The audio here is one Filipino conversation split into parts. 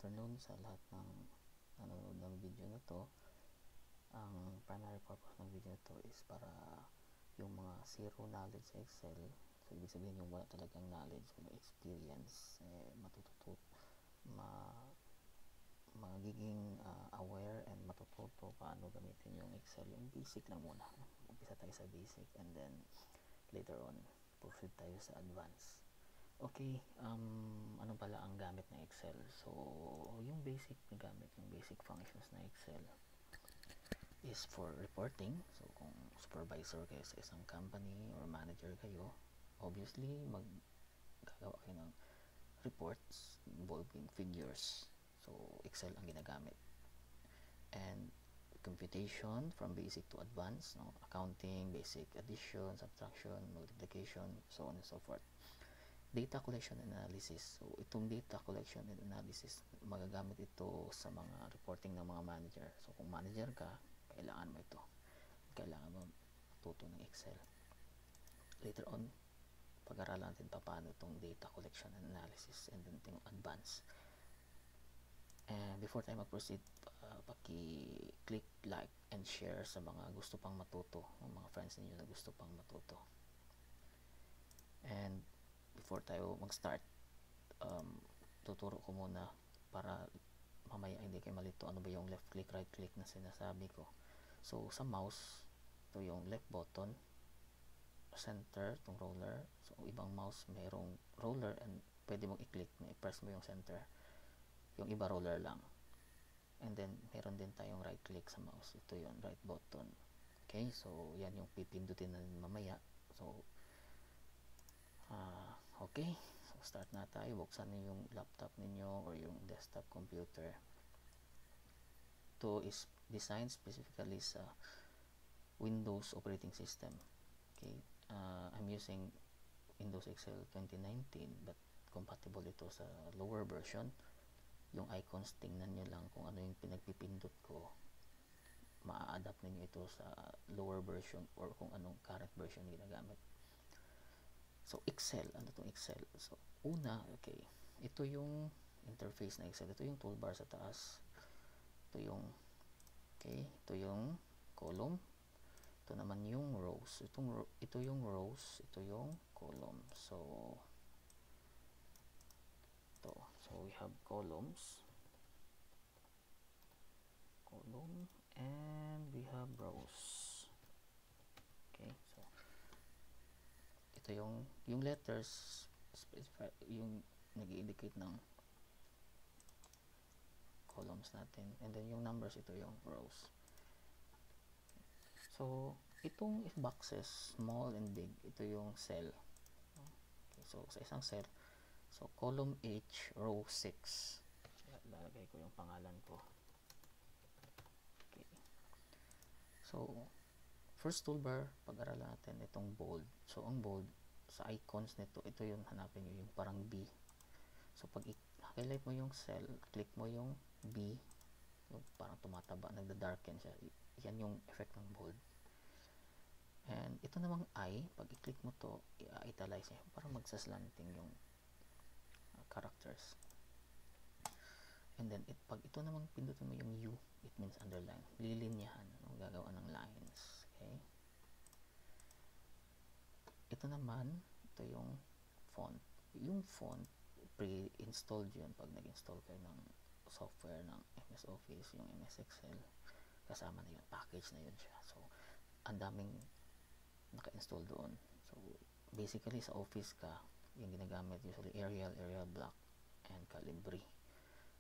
afternoon sa lahat ng nanonood ng video na to. Ang primary purpose ng video na to is para yung mga zero knowledge sa Excel, so ibig sabihin yung wala talagang knowledge, wala experience, magiging aware and matututo paano gamitin yung Excel, yung basic lang muna. Umpisa tayo sa basic and then later on proceed tayo sa advanced. Okay, ano pala ang gamit ng Excel? So, yung basic na gamit, yung basic functions ng Excel is for reporting. So, kung supervisor kayo sa isang company or manager kayo, obviously, maggagawa kayo ng reports involving figures. So, Excel ang ginagamit. And computation from basic to advanced, no? Accounting, basic addition, subtraction, multiplication, so on and so forth. Data collection and analysis. So, itong data collection and analysis, magagamit ito sa mga reporting ng mga manager. So, kung manager ka, kailangan mo ito. Kailangan mo tuto ng Excel. Later on, pag-aralan natin paano itong data collection and analysis and then itong advanced. And before tayo mag-proceed, paki-click like and share sa mga gusto pang matuto, mga friends ninyo na gusto pang matuto. And before tayo mag-start, tuturo ko muna para mamaya hindi kayo malito ano ba yung left click, right click na sinasabi ko. So, sa mouse, ito yung left button, center, itong roller. So, ibang mouse mayroong roller and pwede mong i-click na i-press mo yung center. Yung iba roller lang. And then, meron din tayong right click sa mouse. Ito yun, right button. Okay, so yan yung pipindutin na mamaya. So, okay, so start na tayo. Buksan niyo yung laptop ninyo or yung desktop computer. Ito is designed specifically sa Windows operating system. Okay, I'm using Windows Excel 2019 but compatible ito sa lower version. Yung icons, tingnan nyo lang kung ano yung pinagpipindot ko. Ma-adapt ninyo ito sa lower version or kung anong current version ginagamit. So, Excel. Ano itong Excel? So, una, okay. Ito yung interface na Excel. Ito yung toolbar sa taas. Ito yung, okay. Ito yung column. Ito naman yung rows. Ito yung rows. Ito yung column. So, ito. So, we have columns. Column. And we have rows. Okay. So, ito yung letters specify yung nag-indicate ng columns natin, and then yung numbers, ito yung rows. So itong boxes, small and big, ito yung cell. Okay, so sa isang cell, so column H, row 6, lalagay ko yung pangalan ko. Okay, so first toolbar, pag-aralan natin itong bold. So, ang bold, sa icons nito, ito yung hanapin nyo, yung parang B. So, pag highlight mo yung cell, click mo yung B, yung parang tumataba, nagda-darken siya. Yan yung effect ng bold. And ito namang I, pag i-click mo to, i-italize niya, parang magsaslanting yung characters. And then, pag ito namang pindutin mo yung U, it means underline. Lilinyahan, gagawa ng lines. Okay. Ito naman, ito yung font. Yung font, pre-installed yun pag nag-install kayo ng software ng MS Office, yung MS Excel. Kasama na yun, package na yun siya. So, ang daming naka-install doon. So, basically sa Office ka, yung ginagamit usually Arial, Arial Black, and Calibri.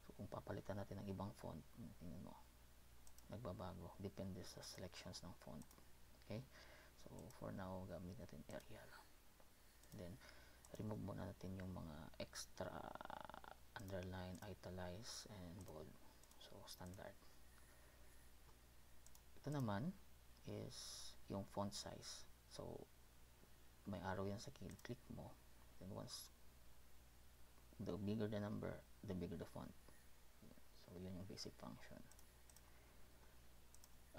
So, kung papalitan natin ng ibang font, tingnan mo, nagbabago. Depende sa selections ng font. Okay? So, for now, gamit natin Arial. Then, remove muna natin yung mga extra underline, italize, and bold. So, standard. Ito naman is yung font size. So, may arrow yan sa click mo. Then, once the bigger the number, the bigger the font. So, yun yung basic function.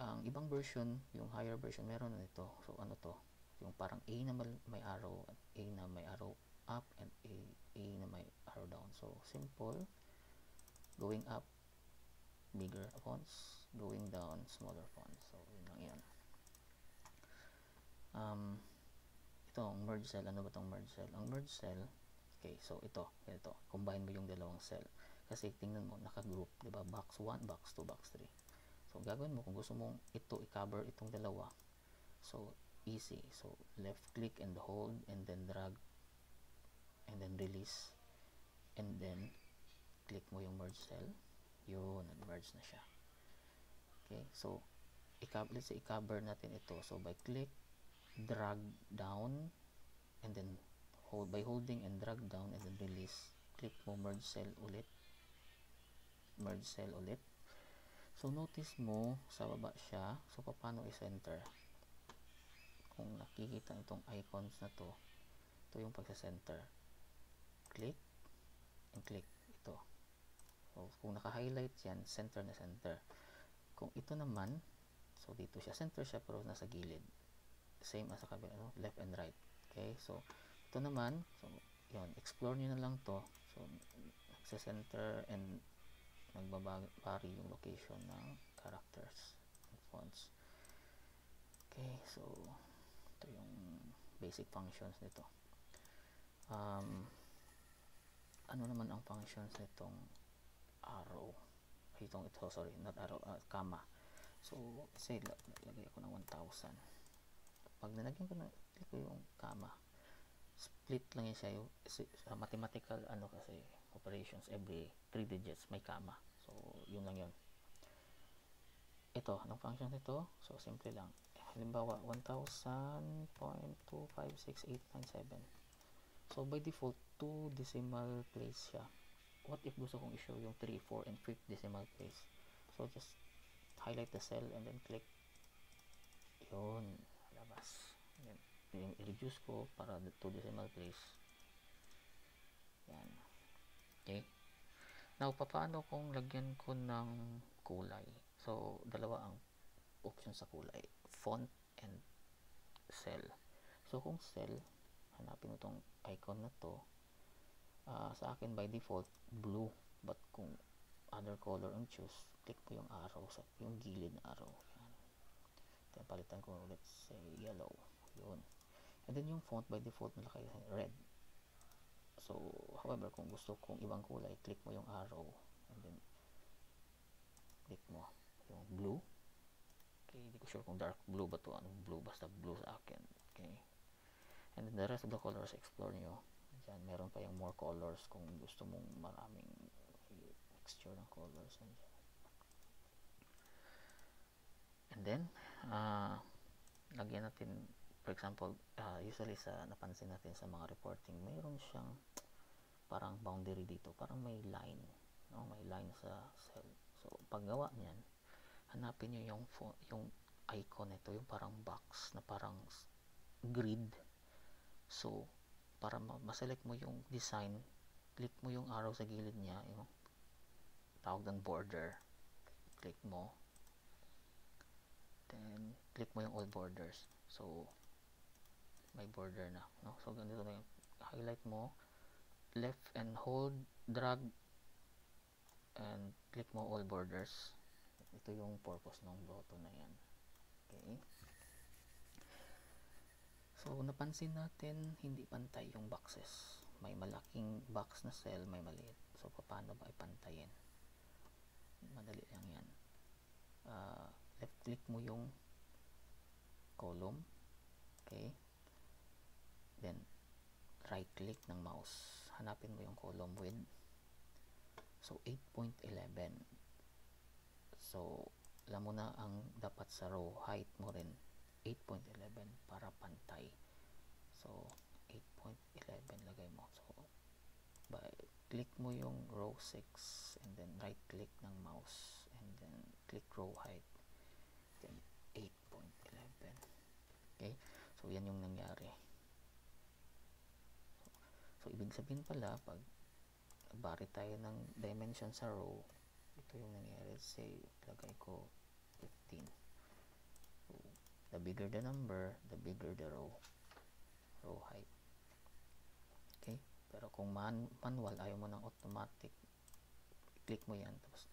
Ang ibang version, yung higher version, meron na ito. So, ano to? Yung parang A na may arrow, at A na may arrow up, and A na may arrow down. So, simple. Going up, bigger fonts. Going down, smaller fonts. So, yun lang yun. Ito, ang merge cell. Ano ba itong merge cell? Ang merge cell, okay, so ito. Combine mo yung dalawang cell. Kasi tingnan mo, naka-group. Diba? Box 1, box 2, box 3. So, gagawin mo kung gusto mong ito i-cover itong dalawa. So, easy. So, left click and hold and then drag and then release and then click mo yung merge cell. Yun, nag-merge na siya. Okay, so let's say i-cover natin ito. So, by click, drag down and then hold, by holding and drag down and then release, click mo merge cell ulit. Merge cell ulit. So, notice mo, sa baba siya. So, paano i-center? Kung nakikita itong icons na to, ito yung pagsa-center. Click and click. Ito. So, kung naka-highlight yan, center na center. Kung ito naman, so dito siya, center siya pero nasa gilid. Same as sa kabila, no? Left and right. Okay, so ito naman, so yun, explore nyo na lang to. So, nagsa-center and nagbabari yung location ng characters and fonts. Okay, so ito yung basic functions nito. Ano naman ang functions nitong arrow? Ito, sorry, not arrow, comma. So, say, lagay ako ng 1,000. Pag nilagyan ko yung comma, split lang yan siya yung mathematical kasi operations, every 3 digits may comma. So, yun lang yun. Ito, anong function nito? So, simple lang. Halimbawa, 1,000.256,897. So, by default, 2 decimal place siya. What if gusto kong i-show yung 3, 4, and 5th decimal place? So, just highlight the cell and then click. Yun, labas. Yung i-reduce ko para 2 decimal place. Yan. Okay. Now, paano kung lagyan ko ng kulay? So, dalawa ang option sa kulay. Font and cell. So, kung cell, hanapin mo itong icon na to. Sa akin, by default, blue. But kung other color ang choose, click mo yung arrow, yung gilid na arrow. Yan. Then, palitan ko, let's say, yellow. Yun. And then, yung font, by default, nalakay red. So, however, kung gusto kong ibang kulay, click mo yung arrow. And then, click mo yung blue. Okay, hindi ko sure kung dark blue ba to. Anong blue? Basta blue sa akin. Okay. And then, the rest of the colors, explore nyo. Diyan, meron pa yung more colors kung gusto mong maraming mixture ng colors. And then, lagyan natin, for example, usually napansin natin sa mga reporting, mayroon siyang parang boundary dito, parang may line, no? May line sa cell. So, paggawa niyan, hanapin nyo yung icon nito, yung parang box na parang grid. So, para ma-select mo yung design, click mo yung arrow sa gilid niya, yung tawag ng border. Click mo. Then, click mo yung all borders. So, may border na, no? So, ganito na yung highlight mo, left and hold, drag, and click mo all borders. Ito yung purpose ng button na yan. Okay. So, napansin natin, hindi pantay yung boxes. May malaking box na cell, may maliit. So, paano ba ipantayin? Madali lang yan. Left click mo yung column. Okay. Then, right click ng mouse. Hanapin mo yung column width. So, 8.11. So, alam mo na ang dapat sa row height mo rin. 8.11 para pantay. So, 8.11 lagay mo. So, click mo yung row 6 and then right click ng mouse and then click row height. Then, 8.11. Okay? So, yan yung nangyari. So, ibig sabihin pala, pag nagbari tayo ng dimension sa row, ito yung nangyari. Say, lagay ko 15. So, the bigger the number, the bigger the row height. Okay? Pero kung manual, ayaw mo ng automatic, click mo yan, tapos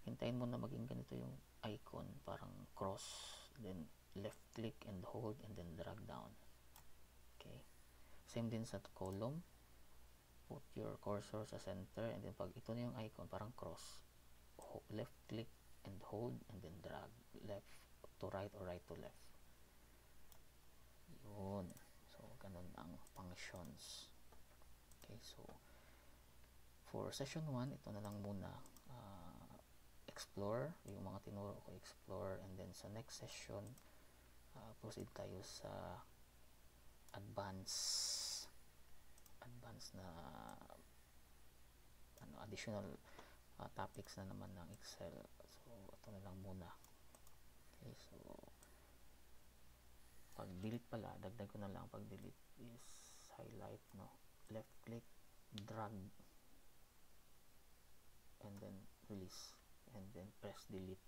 hintayin mo na maging ganito yung icon, parang cross, then left click and hold and then drag down. Okay, same din sa column, put your cursor sa center, and then pag ito na yung icon, parang cross, left click and hold and then drag left to right or right to left. Yun. So ganun ang functions. Okay, so for session 1, ito na lang muna. Explore, yung mga tinuro ko, explore, and then sa next session, proceed tayo sa advanced na additional topics na naman ng Excel. So ito na lang muna. Okay, so pag delete pala, dagdag ko na lang, pag delete is highlight, no, left click, drag, and then release, and then press delete.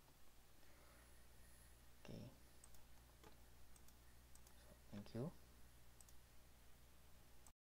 Okay, so thank you.